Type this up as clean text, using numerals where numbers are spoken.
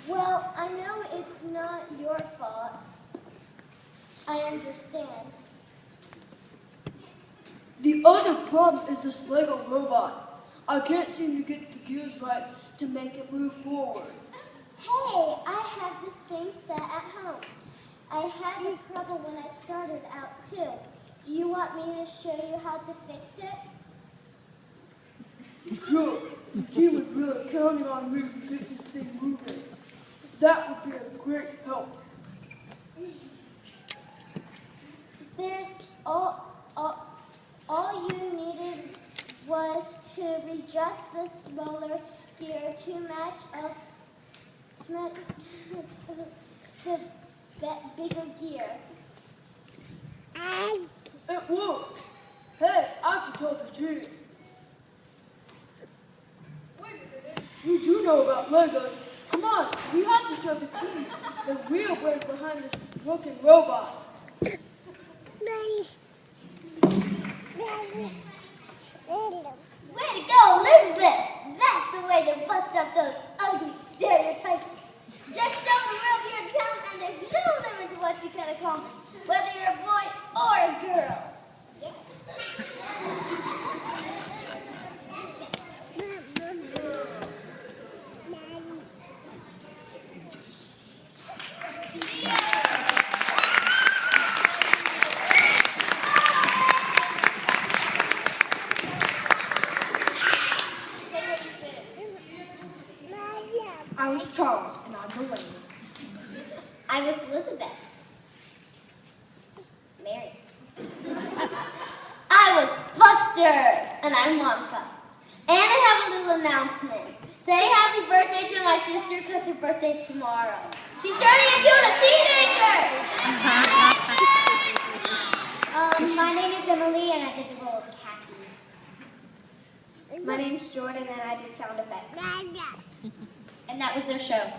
Well, I know it's not your fault. I understand. The other problem is this Lego robot. I can't seem to get the gears right to make it move forward. Hey, I have the same set at home. I had this trouble when I started out too. Do you want me to show you how to fix it? Sure, the team was really counting on me to get this thing moving. That would be a great help. There's all you needed was to readjust this roller gear to match up the bigger gear. It worked. Hey, I can tell the team. Wait a minute. You do know about Legos. Come on, we have to show the team the real brain behind this broken robot. Way to go, Elizabeth! That's the way to bust up those ugly stereotypes. Just show the real your talent and there's no limit to what you can accomplish, whether you're a boy or a girl. I was Charles, and I'm Elaine. I was Elizabeth. Mary. I was Buster, and I'm Monica. And I have a little announcement. Say happy birthday to my sister because her birthday's tomorrow. She's turning into a teenager! My name is Emily, and I did the role of Kathy. My name's Jordan, and I did sound effects. And that was their show.